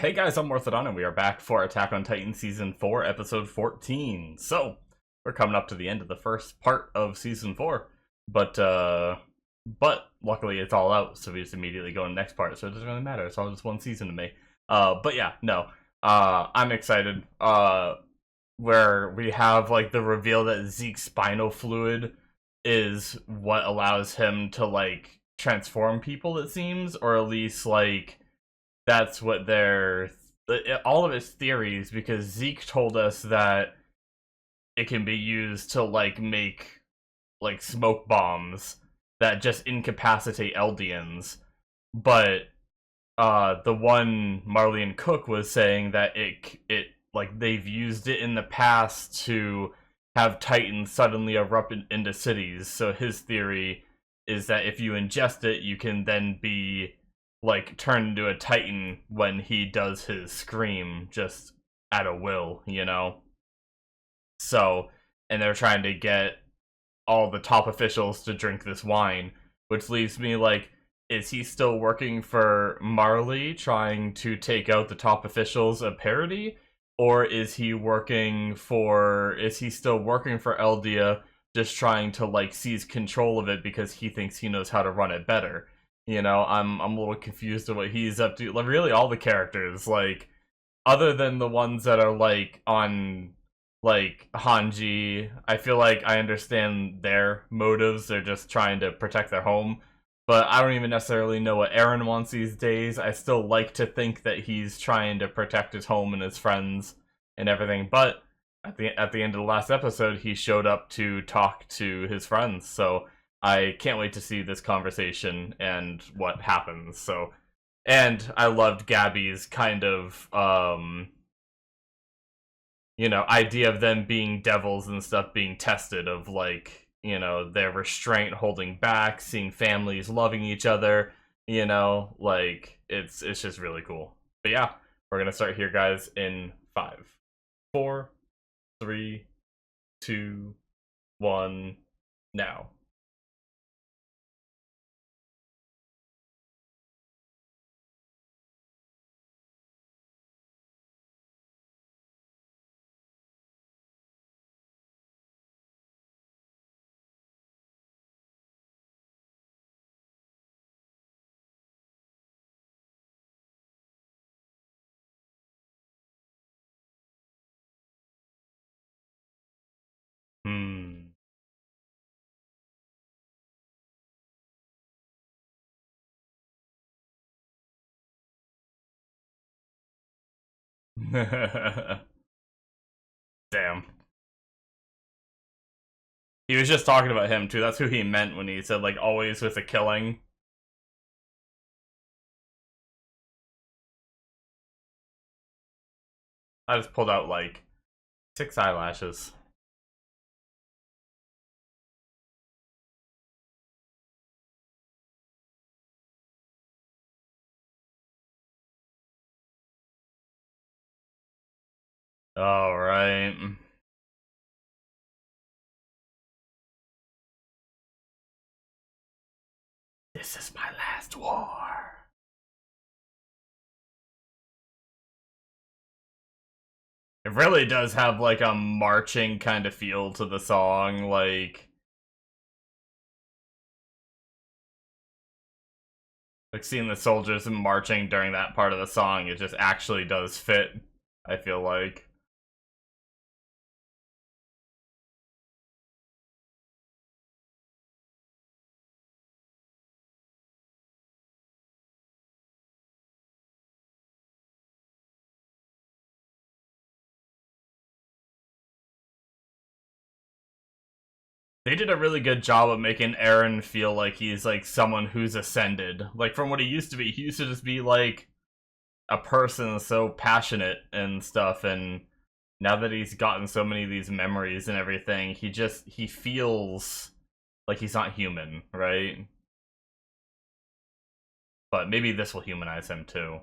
Hey guys, I'm Morthadon, and we are back for Attack on Titan Season 4, Episode 14. So, we're coming up to the end of the first part of Season 4, but luckily it's all out, so we just immediately go to the next part, so it doesn't really matter, it's all just one season to me. But yeah, no, I'm excited, where we have, like, the reveal that Zeke's spinal fluid is what allows him to, like, transform people, it seems, or at least, like, that's what they're all of his theories, because Zeke told us that it can be used to like make like smoke bombs that just incapacitate Eldians, but the one Marley Cook was saying that it like they've used it in the past to have Titans suddenly erupt into cities. So his theory is that if you ingest it, you can then be like turned into a Titan when he does his scream just at a will, you know? So, and they're trying to get all the top officials to drink this wine, which leaves me like, is he still working for Marley, trying to take out the top officials of Parody? Or is he still working for Eldia, just trying to like seize control of it because he thinks he knows how to run it better? You know, I'm a little confused at what he's up to. Like, really, all the characters, like, other than the ones that are like on like Hanji, I feel like I understand their motives. They're just trying to protect their home. But I don't even necessarily know what Eren wants these days. I still like to think that he's trying to protect his home and his friends and everything. But at the end of the last episode, he showed up to talk to his friends. So I can't wait to see this conversation and what happens. So, and I loved Gabby's kind of idea of them being devils and stuff being tested, of like, their restraint holding back, seeing families loving each other, like it's just really cool. But yeah, we're gonna start here, guys, in 5, 4, 3, 2, 1, now. Hmm. Damn. He was just talking about him too. That's who he meant when he said like always with the killing. I just pulled out like 6 eyelashes. All right. This is my last war. It really does have like a marching kind of feel to the song, like seeing the soldiers marching during that part of the song, it just actually does fit, I feel like. They did a really good job of making Eren feel like he's like someone who's ascended. Like from what he used to just be like a person so passionate and stuff, and now that he's gotten so many of these memories and everything, he feels like he's not human, right? But maybe this will humanize him too.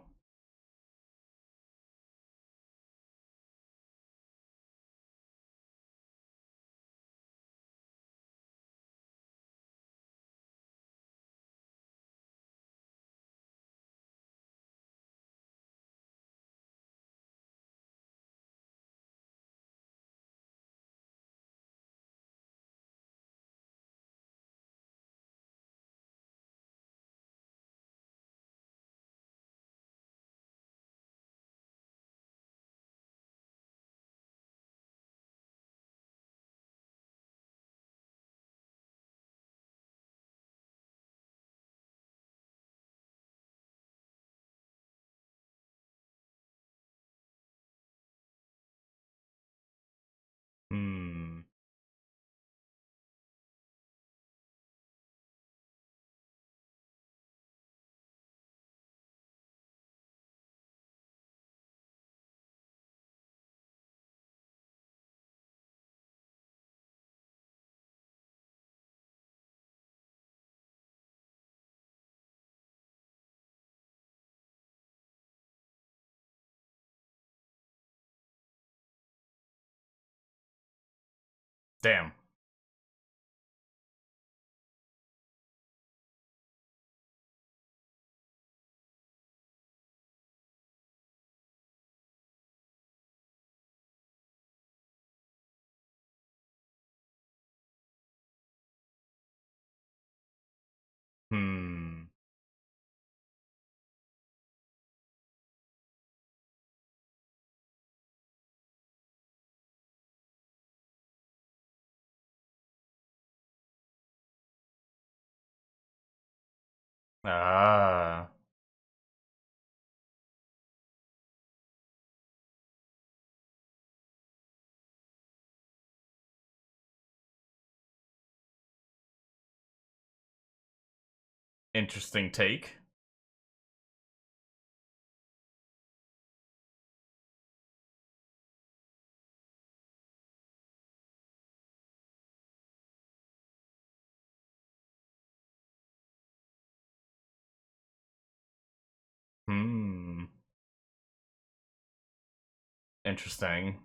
Damn. Hmm. Ah. Interesting take. Hmm. Interesting.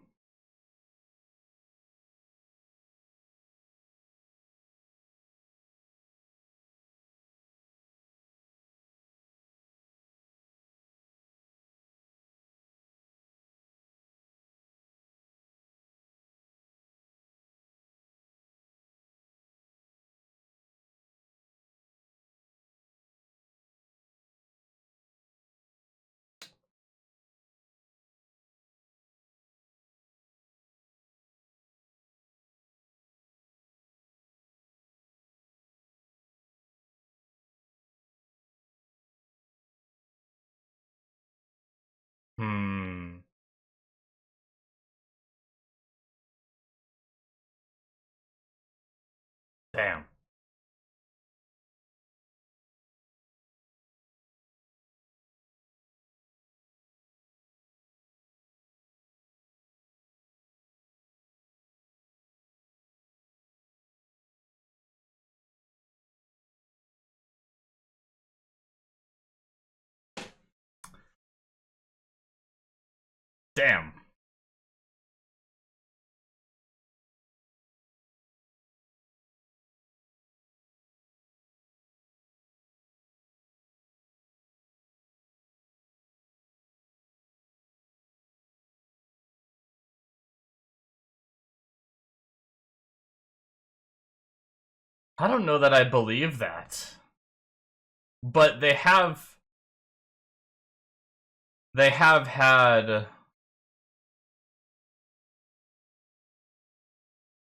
Hmm. Damn. Damn. I don't know that I believe that. But they have had,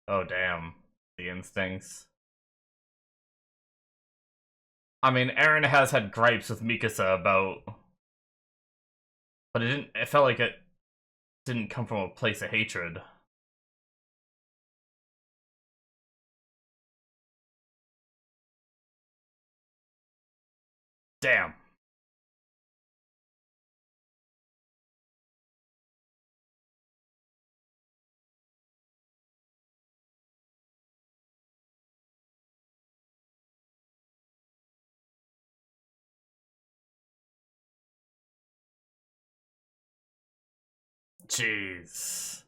oh damn, the instincts. I mean, Eren has had gripes with Mikasa about, but it felt like it didn't come from a place of hatred. Damn. Jeez.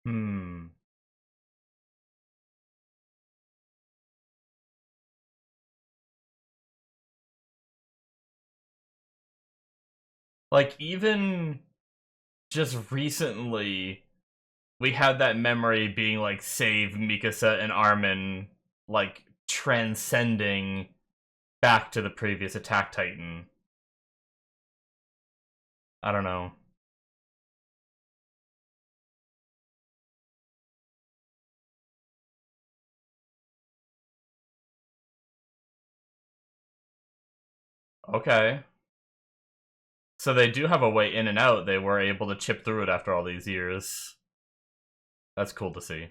Hmm. Like, even just recently, we had that memory being like, save Mikasa and Armin, like, transcending back to the previous Attack Titan. I don't know. Okay. So they do have a way in and out. They were able to chip through it after all these years. That's cool to see.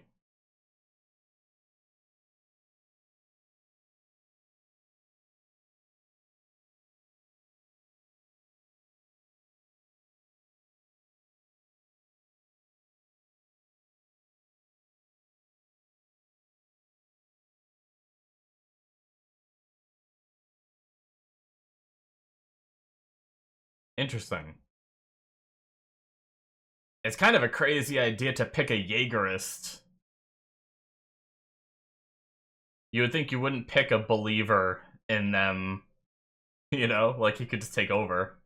Interesting. It's kind of a crazy idea to pick a Jaegerist. You would think you wouldn't pick a believer in them, you know? Like, he could just take over.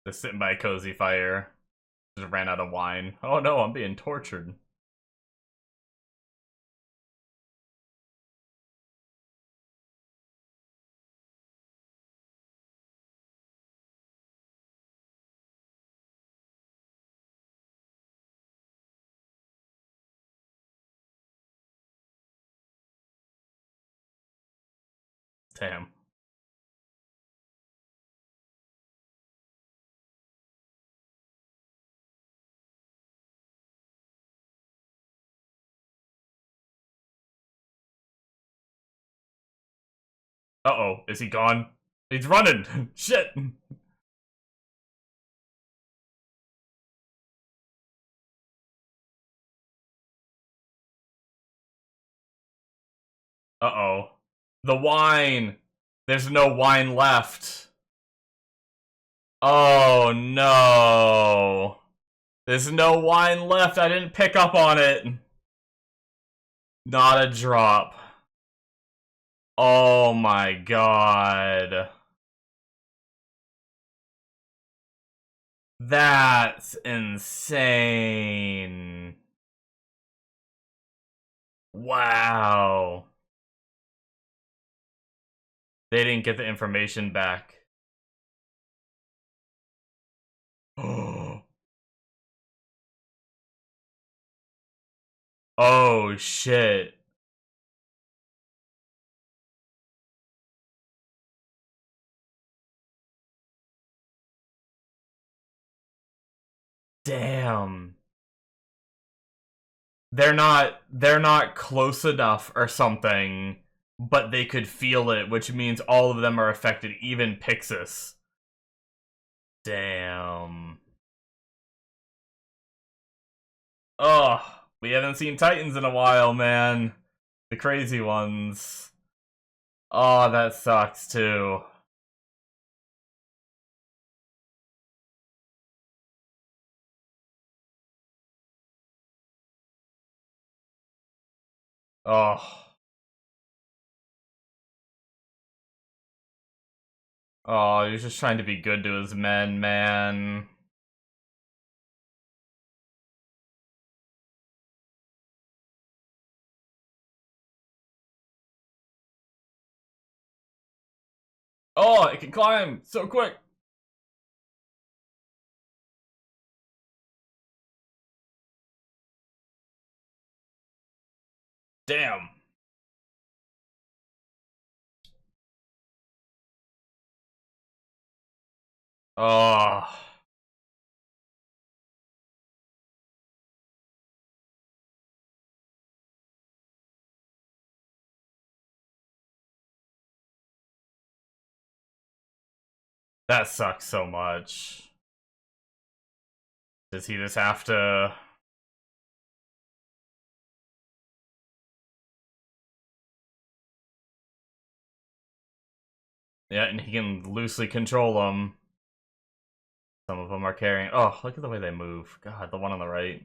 Just sitting by a cozy fire. Just ran out of wine. Oh no, I'm being tortured. Damn. Uh-oh, is he gone? He's running! Shit! Uh-oh. The wine! There's no wine left. Oh no. There's no wine left. I didn't pick up on it. Not a drop. Oh my god. That's insane. Wow. They didn't get the information back. Oh shit. Damn. They're not close enough or something, but they could feel it, which means all of them are affected, even Pixis. Damn. Oh, we haven't seen Titans in a while, man. The crazy ones. Oh, that sucks too. Oh. Oh, he's just trying to be good to his men, man. Oh, it can climb so quick. Damn. Oh. That sucks so much. Does he just have to... Yeah, and he can loosely control them. Some of them are carrying... Oh, look at the way they move. God, the one on the right.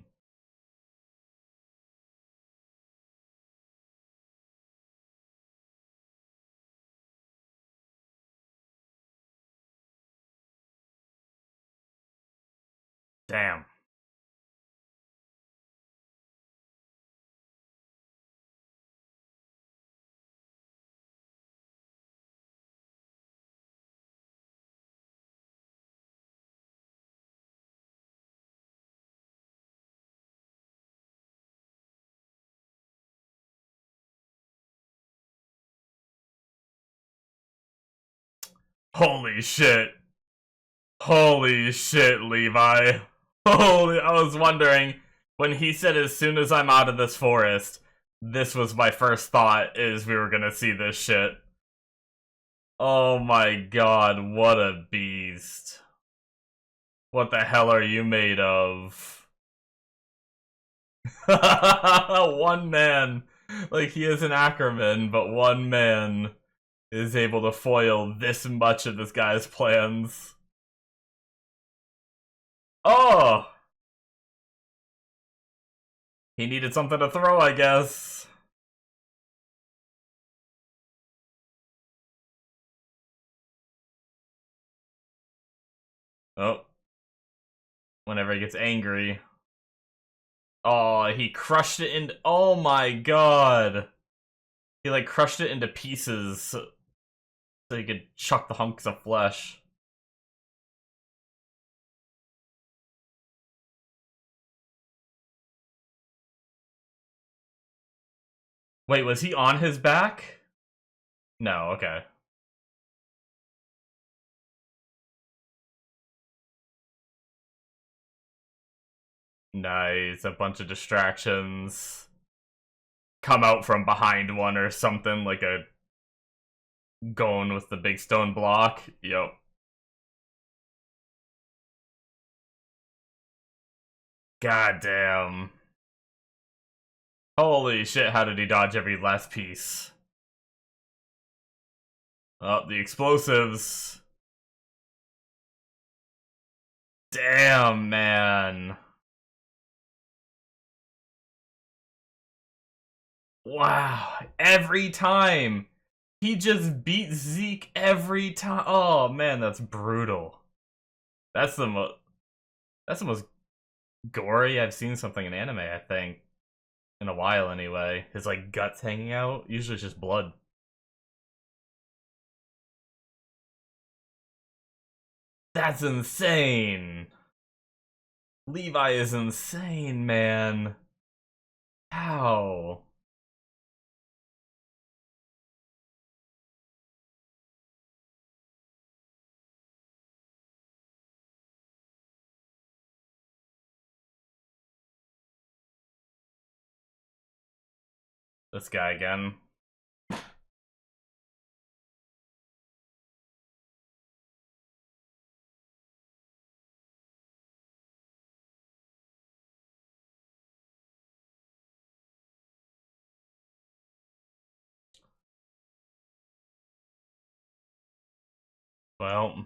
Damn. Holy shit. Holy shit, Levi. Holy, I was wondering, when he said as soon as I'm out of this forest, this was my first thought, is we were gonna see this shit. Oh my god, what a beast. What the hell are you made of? One man. Like, he is an Ackerman, but one man is able to foil this much of this guy's plans. Oh! He needed something to throw, I guess. Oh. Whenever he gets angry. Oh, he crushed it into... Oh my god! He, like, crushed it into pieces so he could chuck the hunks of flesh. Wait, was he on his back? No, okay. Nice, a bunch of distractions. Come out from behind one or something, like a... going with the big stone block. Yep. God damn. Holy shit, how did he dodge every last piece? Oh, the explosives. Damn, man. Wow, every time. He just beat Zeke every time. Oh man, that's brutal. That's the most gory I've seen something in anime, I think. In a while anyway. His like guts hanging out. Usually it's just blood. That's insane. Levi is insane, man. How? This guy again. Well,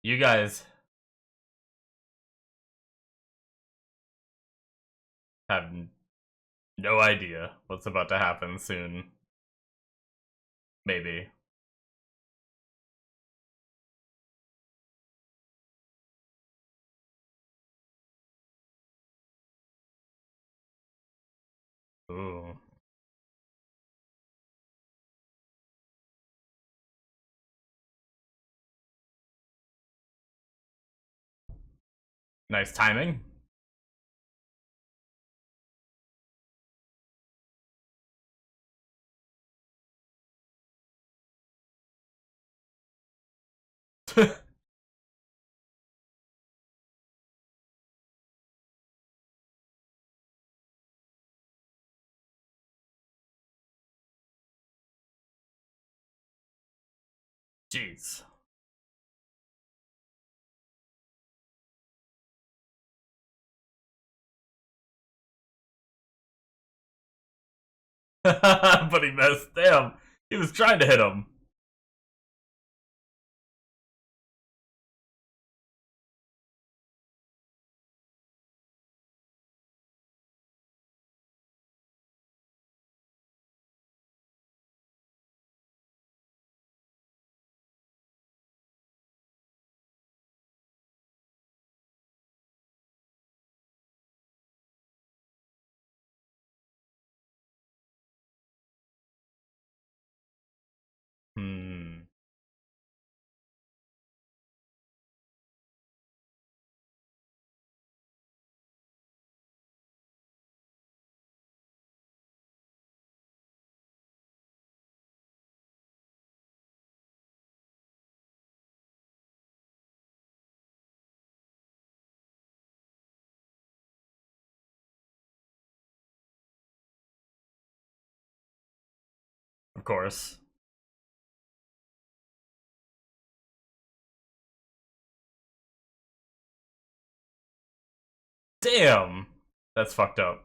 you guys have no idea what's about to happen soon. Maybe. Ooh. Nice timing. Jeez. But he missed. Damn. He was trying to hit him. of course. Damn! That's fucked up.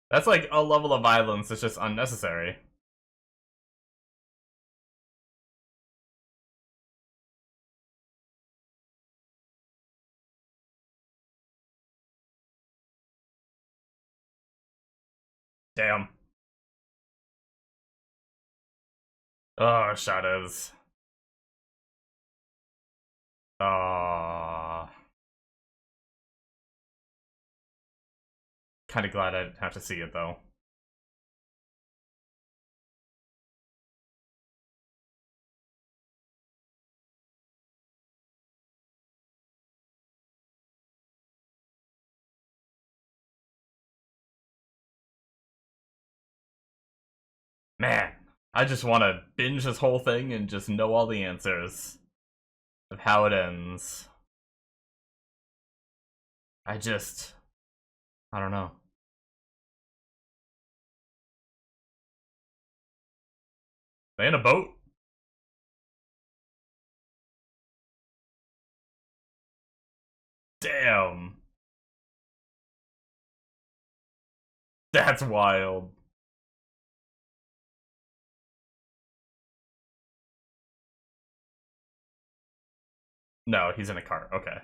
That's like a level of violence that's just unnecessary. Damn. Oh, shadows. Ah. Kind of glad I didn't have to see it though. Man, I just want to binge this whole thing and just know all the answers of how it ends. I don't know. They in a boat? Damn. That's wild. No, he's in a car. Okay.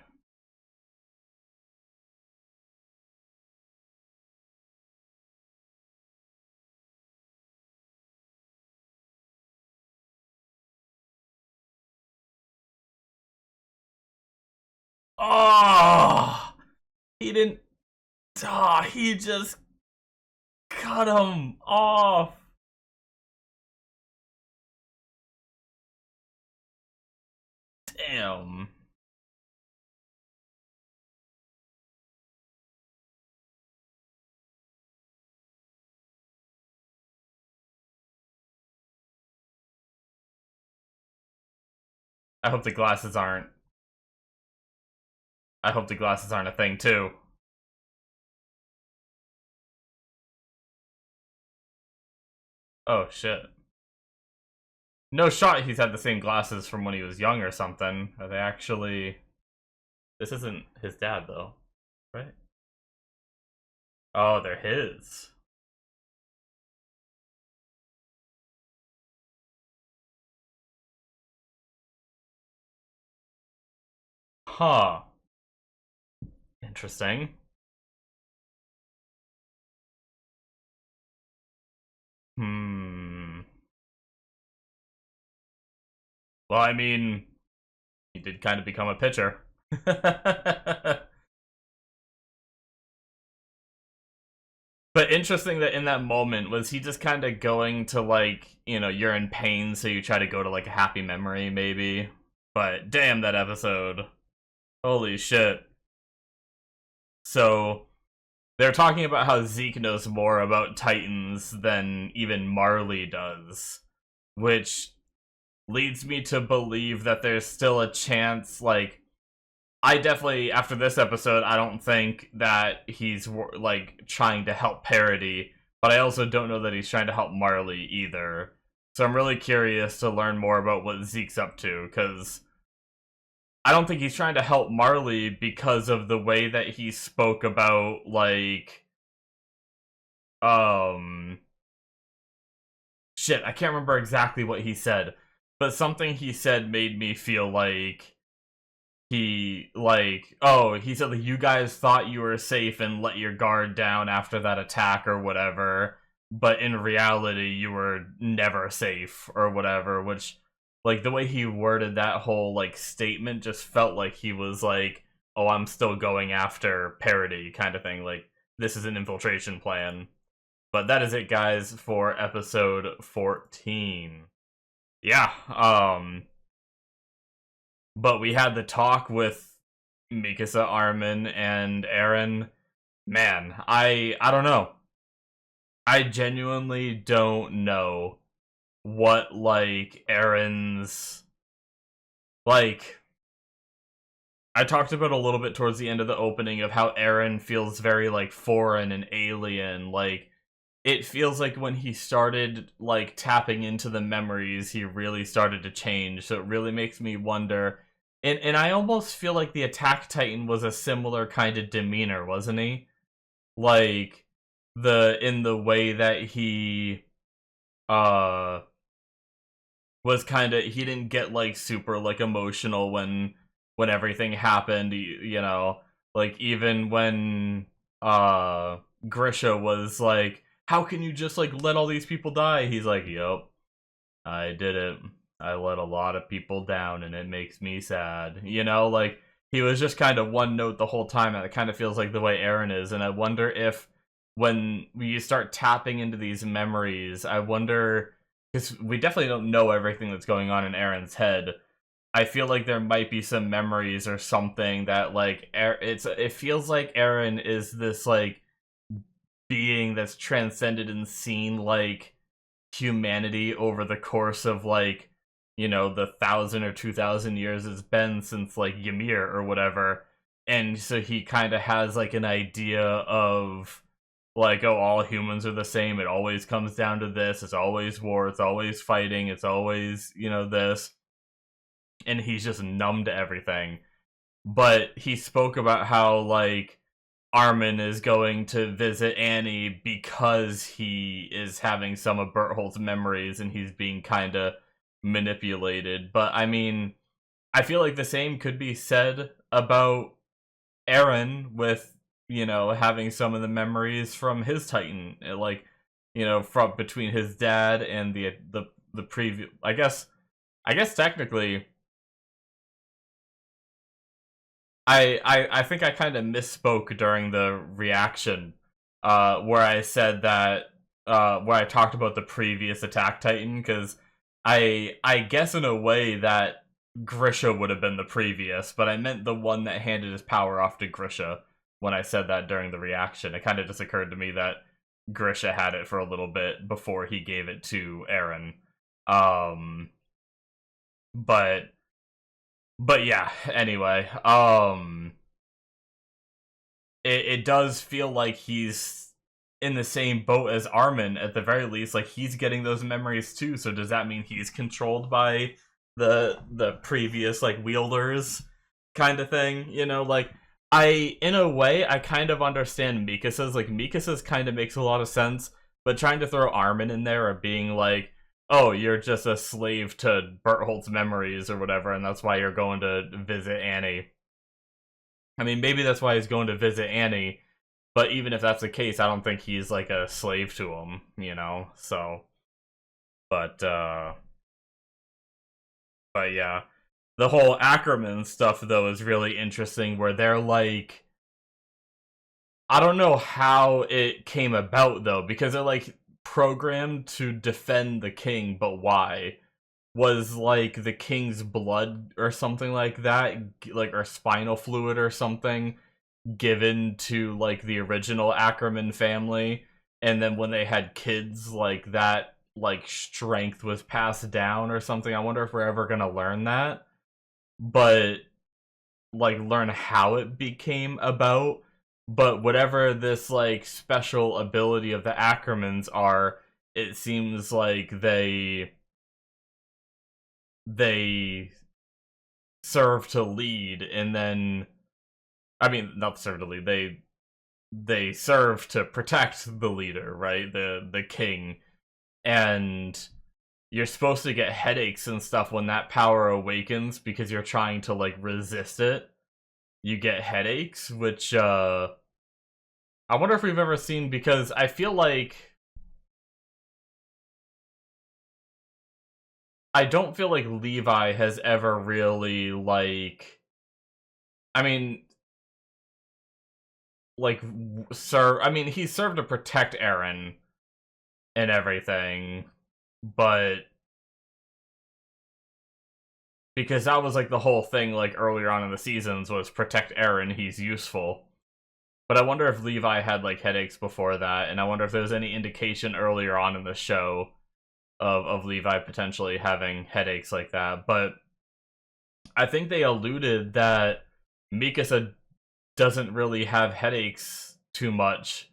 Oh! He didn't. Oh, he just cut him off. Damn. I hope the glasses aren't. I hope the glasses aren't a thing too. Oh shit. No shot he's had the same glasses from when he was young or something. Are they actually... This isn't his dad though, right? Oh, they're his. Huh. Interesting. Hmm. Well, I mean, he did kind of become a pitcher. But interesting that in that moment, was he just kind of going to, like, you know, you're in pain, so you try to go to, like, a happy memory, maybe? But damn, that episode. Holy shit. So, they're talking about how Zeke knows more about Titans than even Marley does. Which leads me to believe that there's still a chance, like, I definitely, after this episode, I don't think that he's, like, trying to help Parody, but I also don't know that he's trying to help Marley either. So I'm really curious to learn more about what Zeke's up to, because I don't think he's trying to help Marley because of the way that he spoke about, like, shit, I can't remember exactly what he said, but something he said made me feel like he said, like, you guys thought you were safe and let your guard down after that attack or whatever, but in reality you were never safe or whatever, which, like, the way he worded that whole, like, statement just felt like he was like, oh, I'm still going after Parody kind of thing, like, this is an infiltration plan. But that is it, guys, for episode 14. Yeah, but we had the talk with Mikasa, Armin, and Eren. Man, I don't know. I genuinely don't know what, like, Eren's, like, I talked about a little bit towards the end of the opening of how Eren feels very like foreign and alien. Like it feels like when he started like tapping into the memories, he really started to change. So it really makes me wonder. And I almost feel like the Attack Titan was a similar kind of demeanor, wasn't he? Like in the way that he uh was kind of, he didn't get like super like emotional when everything happened, you know, like even when Grisha was like, how can you just like let all these people die, he's like, yep, I did it, I let a lot of people down and it makes me sad, you know, like he was just kind of one note the whole time, and it kind of feels like the way Eren is. And I wonder if when you start tapping into these memories, I wonder, because we definitely don't know everything that's going on in Eren's head. I feel like there might be some memories or something that like it feels like Eren is this like being that's transcended and seen like humanity over the course of like, you know, the 1,000 or 2,000 years it's been since like Ymir or whatever. And so he kind of has like an idea of like, oh, all humans are the same, it always comes down to this, it's always war, it's always fighting, it's always, you know, this. And he's just numb to everything. But he spoke about how like Armin is going to visit Annie because he is having some of Bertholdt's memories and he's being kind of manipulated. But I mean, I feel like the same could be said about Eren with, you know, having some of the memories from his Titan, like, you know, from between his dad and the previous. I guess technically, I think I kind of misspoke during the reaction, where I said that, where I talked about the previous Attack Titan, because I guess in a way that Grisha would have been the previous, but I meant the one that handed his power off to Grisha when I said that during the reaction. It kind of just occurred to me that Grisha had it for a little bit before he gave it to Eren. Um, but yeah, anyway, it does feel like he's in the same boat as Armin at the very least. Like he's getting those memories too. So does that mean he's controlled by the previous like wielders kind of thing? You know, like in a way I kind of understand Mikasa's. Like Mikasa's kind of makes a lot of sense, but trying to throw Armin in there or being like, oh, you're just a slave to Bertholdt's memories or whatever, and that's why you're going to visit Annie. I mean, maybe that's why he's going to visit Annie, but even if that's the case, I don't think he's like a slave to him, you know? So, but, uh, but yeah. The whole Ackerman stuff, though, is really interesting, where they're like, I don't know how it came about, though, because they're like programmed to defend the king, but why? Was like the king's blood or something like that, like, or spinal fluid or something, given to like the original Ackerman family, and then when they had kids, like that like strength was passed down or something. I wonder if we're ever gonna learn that, but like learn how it became about. But whatever this like special ability of the Ackermans are, it seems like they serve to lead, and then, I mean, not serve to lead, they serve to protect the leader, right? The king. And you're supposed to get headaches and stuff when that power awakens because you're trying to like resist it. You get headaches, which I wonder if we've ever seen, because I feel like I don't feel like Levi has ever really like, I mean, like serve, I mean, he served to protect Eren and everything, but because that was like the whole thing, like earlier on in the seasons, was protect Eren, he's useful. But I wonder if Levi had like headaches before that, and I wonder if there was any indication earlier on in the show of Levi potentially having headaches like that. But I think they alluded that Mikasa doesn't really have headaches too much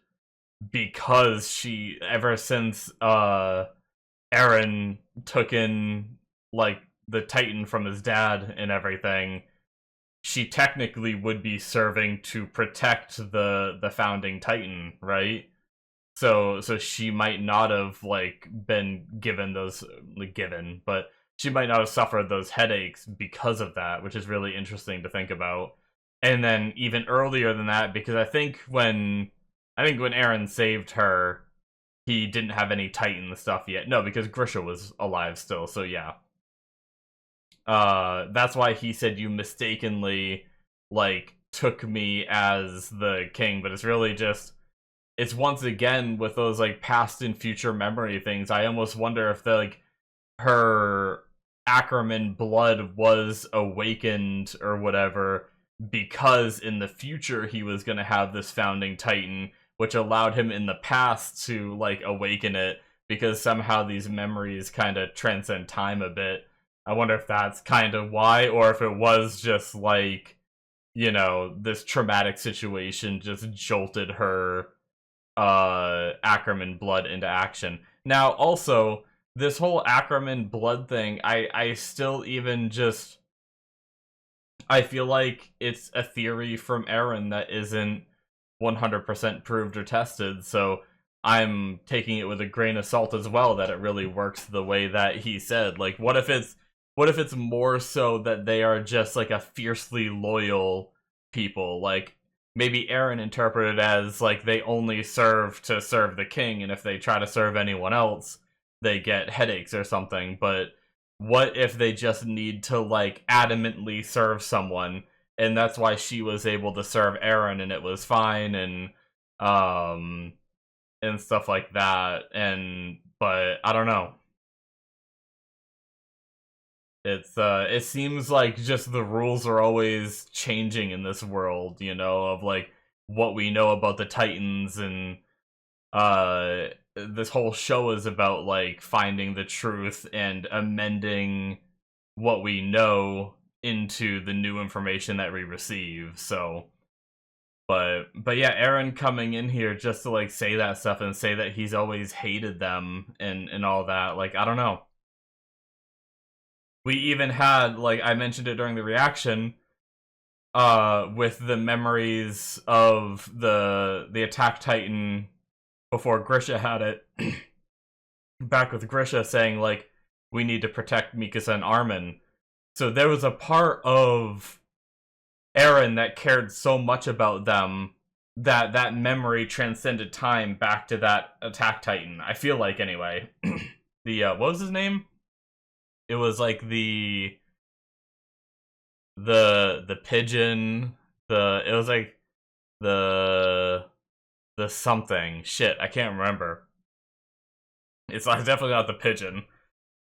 because she, ever since Eren took in like the Titan from his dad and everything, she technically would be serving to protect the founding Titan, right? So she might not have like been given those like given, but she might not have suffered those headaches because of that, which is really interesting to think about. And then even earlier than that, because I think when Eren saved her, he didn't have any Titan stuff yet. No, because Grisha was alive still. So yeah, that's why he said you mistakenly like took me as the king, but it's really just it's once again with those like past and future memory things. I almost wonder if the like her Ackerman blood was awakened or whatever because in the future he was going to have this founding Titan, which allowed him in the past to like awaken it because somehow these memories kind of transcend time a bit. I wonder if that's kind of why, or if it was just like, this traumatic situation just jolted her Ackerman blood into action. Now, also, this whole Ackerman blood thing, I still even just I feel like it's a theory from Eren that isn't 100% proved or tested, so I'm taking it with a grain of salt as well that it really works the way that he said. Like, what if it's more so that they are just like a fiercely loyal people? Like, maybe Eren interpreted as like they only serve to serve the king, and if they try to serve anyone else, they get headaches or something. But what if they just need to like adamantly serve someone, and that's why she was able to serve Eren and it was fine, um and stuff like that. And but I don't know. It seems like just the rules are always changing in this world, of like what we know about the Titans. And this whole show is about like finding the truth and amending what we know into the new information that we receive. So but yeah, Eren coming in here just to like say that stuff and say that he's always hated them and all that, like, I don't know. We even had, like I mentioned it during the reaction, with the memories of the Attack Titan before Grisha had it. Back with Grisha saying like we need to protect Mikasa and Armin. So there was a part of Eren that cared so much about them that that memory transcended time back to that Attack Titan. I feel like, anyway. The what was his name? It was like the pigeon. It was like the something. Shit, I can't remember. It's like definitely not the pigeon.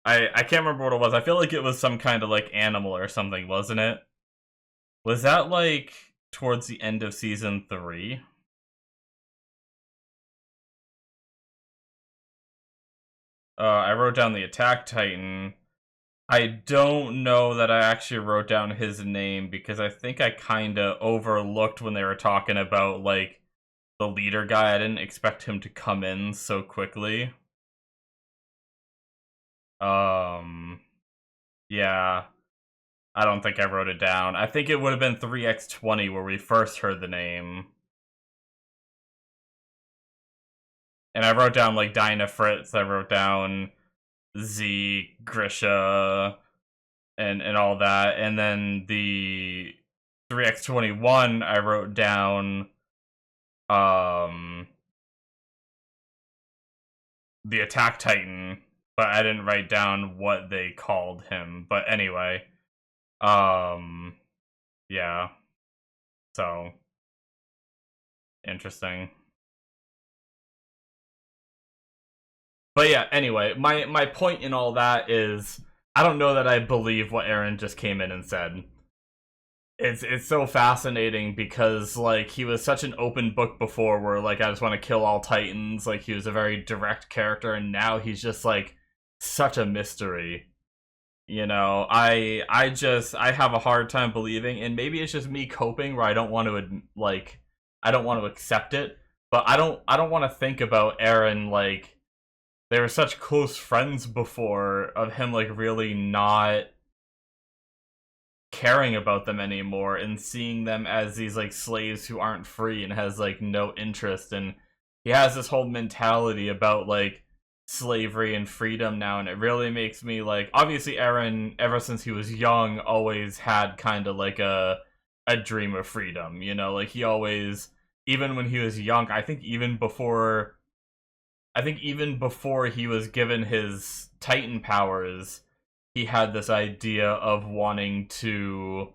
I can't remember what it was. I feel like it was some kind of like animal or something, wasn't it? Was that like towards the end of season 3? I wrote down the Attack Titan. I don't know that I actually wrote down his name because I think I kind of overlooked when they were talking about like the leader guy. I didn't expect him to come in so quickly. Yeah. I don't think I wrote it down. I think it would have been 3x20 where we first heard the name. And I wrote down like Dinah Fritz, I wrote down Z, Grisha, and all that. And then the 3x21, I wrote down the Attack Titan, but I didn't write down what they called him. But anyway, yeah. So interesting. But yeah, anyway, my point in all that is I don't know that I believe what Eren just came in and said. It's so fascinating because like he was such an open book before where like I just want to kill all Titans, like he was a very direct character, and now he's just like such a mystery. You know, I have a hard time believing, and maybe it's just me coping where I don't want to like I don't want to accept it, but I don't want to think about Aaron like they were such close friends before of him like really not caring about them anymore and seeing them as these like slaves who aren't free and has like no interest, and he has this whole mentality about like slavery and freedom now, and it really makes me like obviously Aaron ever since he was young always had kind of like a dream of freedom, you know, like he always, even when he was young, I think even before he was given his Titan powers, he had this idea of wanting to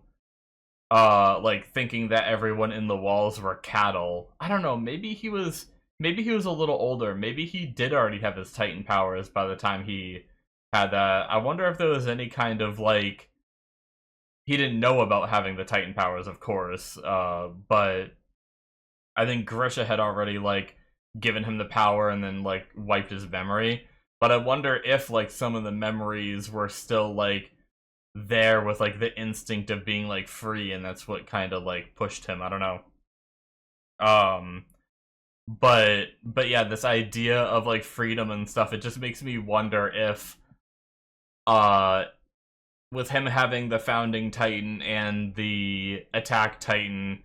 like thinking that everyone in the walls were cattle. I don't know, maybe he was a little older. Maybe he did already have his Titan powers by the time he had that. I wonder if there was any kind of like he didn't know about having the Titan powers, of course, but I think Grisha had already like given him the power and then like wiped his memory. But I wonder if like some of the memories were still like there with like the instinct of being like free, and that's what kind of like pushed him. I don't know. Um but yeah, this idea of like freedom and stuff, it just makes me wonder if uh with him having the founding Titan and the attack Titan,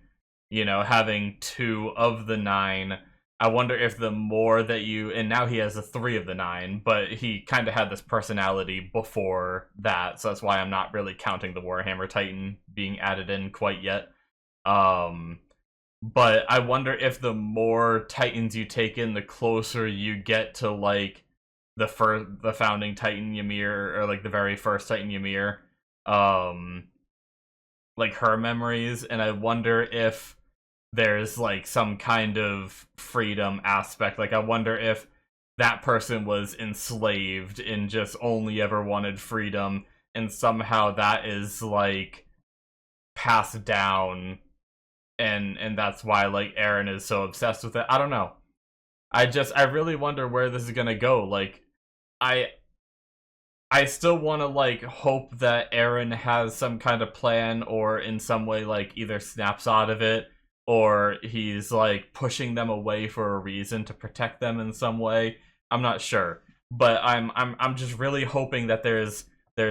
you know, having two of the nine, I wonder if the more that you, and now he has the three of the nine, but he kind of had this personality before that, so that's why I'm not really counting the Warhammer Titan being added in quite yet. Um, but I wonder if the more Titans you take in, the closer you get to like the founding Titan Ymir, or like the very first Titan Ymir, um, like her memories, and I wonder if there's like some kind of freedom aspect. Like I wonder if that person was enslaved and just only ever wanted freedom, and somehow that is like passed down, and that's why like Aaron is so obsessed with it. I don't know. I really wonder where this is gonna go. Like I I still want to like hope that Aaron has some kind of plan, or in some way like either snaps out of it, or he's like pushing them away for a reason to protect them in some way. I'm not sure, but I'm just really hoping that there's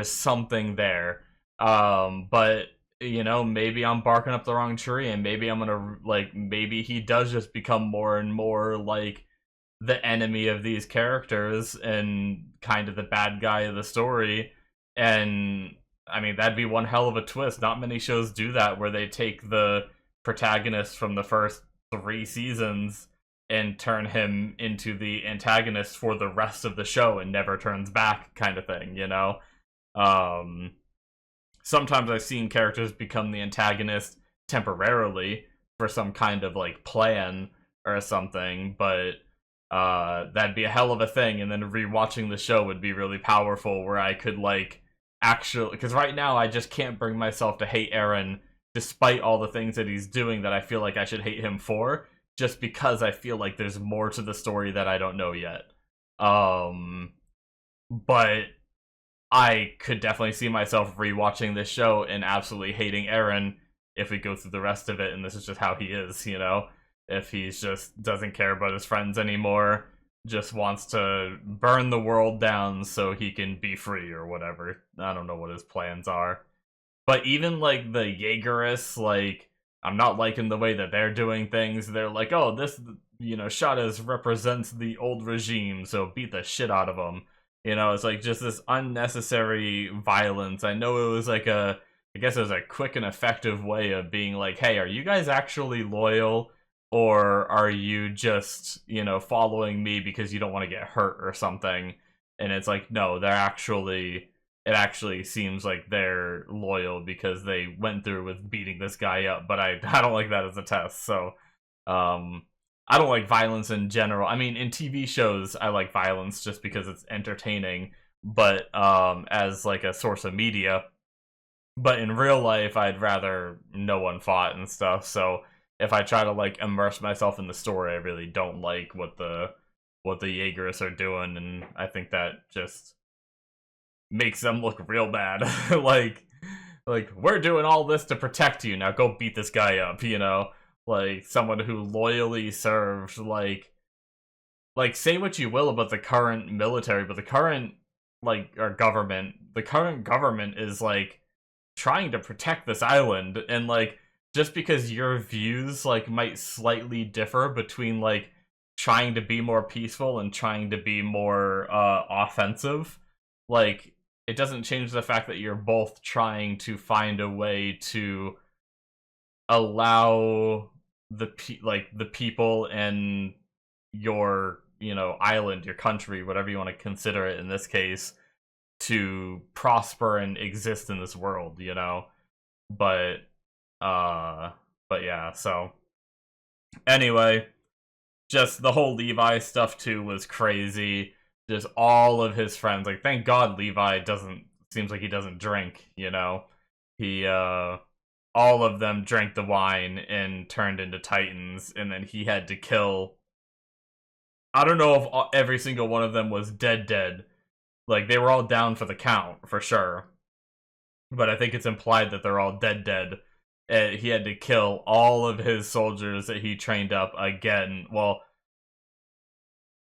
something there. But you know, maybe I'm barking up the wrong tree, and maybe I'm gonna like maybe he does just become more and more like the enemy of these characters and kind of the bad guy of the story. And I mean, that'd be one hell of a twist. Not many shows do that, where they take the protagonist from the first three seasons and turn him into the antagonist for the rest of the show and never turns back, kind of thing, you know? Um, Sometimes I've seen characters become the antagonist temporarily for some kind of like plan or something, but that'd be a hell of a thing. And then rewatching the show would be really powerful, where I could like actually, because right now I just can't bring myself to hate Aaron despite all the things that he's doing that I feel like I should hate him for, just because I feel like there's more to the story that I don't know yet. um but I could definitely see myself rewatching this show and absolutely hating Aaron if we go through the rest of it, and this is just how he is, you know? If he's just doesn't care about his friends anymore, just wants to burn the world down so he can be free or whatever. I don't know what his plans are. But even like the Jaegerists, like I'm not liking the way that they're doing things. They're like, oh, this, you know, Shadas represents the old regime, so beat the shit out of them. You know, it's like just this unnecessary violence. I know it was like I guess it was a quick and effective way of being like, hey, are you guys actually loyal? Or are you just, you know, following me because you don't want to get hurt or something? And it's like, no, they're actually, it actually seems like they're loyal because they went through with beating this guy up. But I don't like that as a test. So um I don't like violence in general. I mean, in TV shows I like violence just because it's entertaining, but as like a source of media. But in real life I'd rather no one fought and stuff. So if I try to like immerse myself in the story, I really don't like what the Jaegerists are doing, and I think that just makes them look real bad. like we're doing all this to protect you. Now go beat this guy up, you know? Like someone who loyally served, like say what you will about the current military, but the current the current government is like trying to protect this island, and like just because your views like might slightly differ between like trying to be more peaceful and trying to be more offensive, like it doesn't change the fact that you're both trying to find a way to allow the people and your, you know, island, your country, whatever you want to consider it in this case, to prosper and exist in this world, you know? But uh but yeah, so anyway, just the whole Levi stuff too was crazy. Just all of his friends, like thank God Levi doesn't seems like he doesn't drink, you know? He all of them drank the wine and turned into titans, and then he had to kill, I don't know if every single one of them was dead. Like, they were all down for the count, for sure. But I think it's implied that they're all dead. And he had to kill all of his soldiers that he trained up again. Well,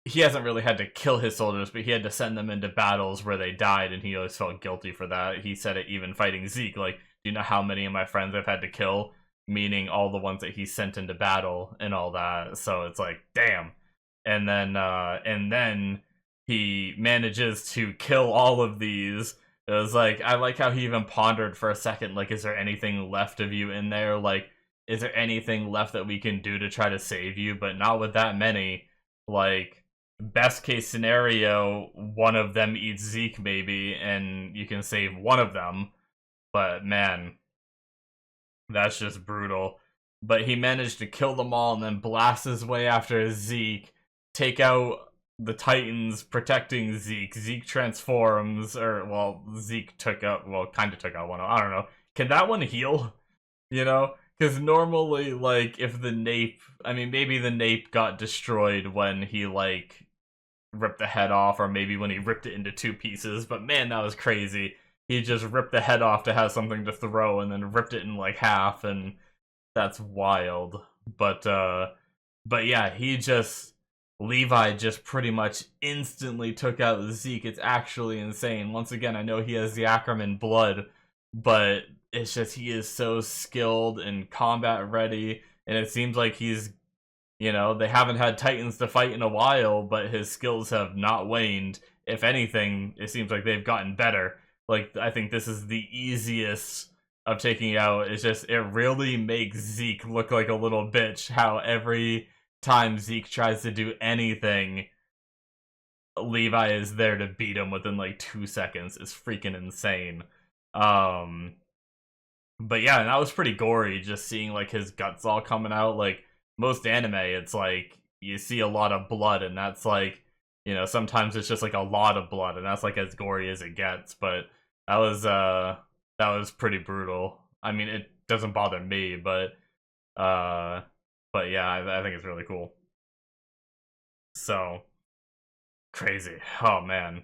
he hasn't really had to kill his soldiers, but he had to send them into battles where they died, and he always felt guilty for that. He said it even fighting Zeke, like, do you know how many of my friends I've had to kill? Meaning all the ones that he sent into battle and all that. So it's like, damn. And then he manages to kill all of these. It was like, I like how he even pondered for a second, like, is there anything left of you in there? Like, is there anything left that we can do to try to save you? But not with that many. Like, best case scenario, one of them eats Zeke maybe, and you can save one of them. But man, that's just brutal. But he managed to kill them all and then blast his way after Zeke, take out the Titans protecting Zeke. Zeke transforms, or, well, Zeke kind of took out one. I don't know. Can that one heal? You know? Because normally, like, if the nape, I mean, maybe the nape got destroyed when he, like, ripped the head off, or maybe when he ripped it into two pieces, but man, that was crazy. He just ripped the head off to have something to throw, and then ripped it in, like, half, and that's wild. But yeah, Levi just pretty much instantly took out Zeke. It's actually insane. Once again, I know he has the Ackerman blood, but it's just he is so skilled and combat ready, and it seems like he's, you know, they haven't had Titans to fight in a while, but his skills have not waned. If anything, it seems like they've gotten better. Like, I think this is the easiest of taking out. It's just, it really makes Zeke look like a little bitch, how every time Zeke tries to do anything, Levi is there to beat him within like 2 seconds. It's freaking insane. But yeah, and that was pretty gory, just seeing like his guts all coming out. Like most anime, it's like you see a lot of blood, and that's like, you know, sometimes it's just like a lot of blood, and that's like as gory as it gets. But that was pretty brutal. I mean, it doesn't bother me, but yeah, I think it's really cool. So crazy. Oh man.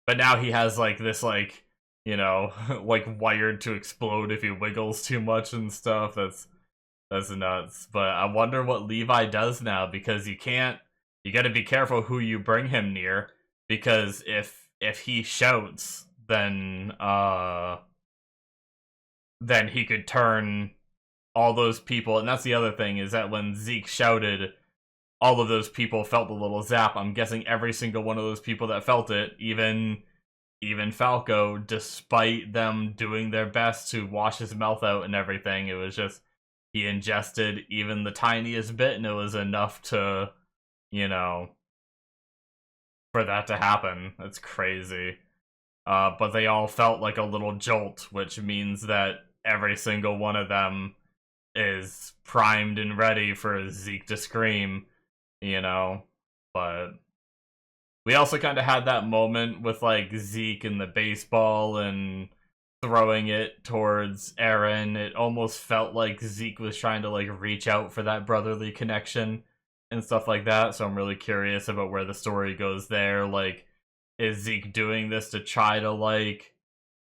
But now he has like this, like, you know, like wired to explode if he wiggles too much and stuff. That's nuts. But I wonder what Levi does now, because you gotta be careful who you bring him near, because if he shouts, then he could turn all those people. And that's the other thing, is that when Zeke shouted, all of those people felt the little zap. I'm guessing every single one of those people that felt it, even Falco, despite them doing their best to wash his mouth out and everything, it was just, he ingested even the tiniest bit, and it was enough to, you know, for that to happen. That's crazy. But they all felt like a little jolt, which means that every single one of them is primed and ready for Zeke to scream, you know? But we also kind of had that moment with, like, Zeke and the baseball and throwing it towards Eren. It almost felt like Zeke was trying to, like, reach out for that brotherly connection and stuff like that, so I'm really curious about where the story goes there. Like, is Zeke doing this to try to like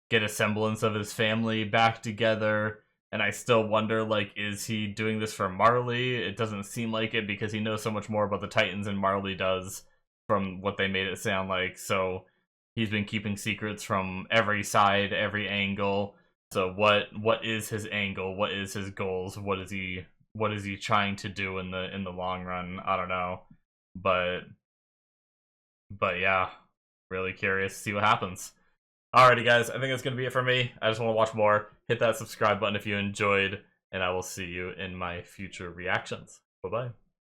get a semblance of his family back together? And I still wonder, like, is he doing this for Marley? It doesn't seem like it because he knows so much more about the Titans than Marley does from what they made it sound like. So he's been keeping secrets from every side, every angle. So what is his angle? What is his goals? What is he trying to do in the long run? I don't know. But yeah, really curious to see what happens. Alrighty, guys, I think that's going to be it for me. I just want to watch more. Hit that subscribe button if you enjoyed, and I will see you in my future reactions. Bye-bye.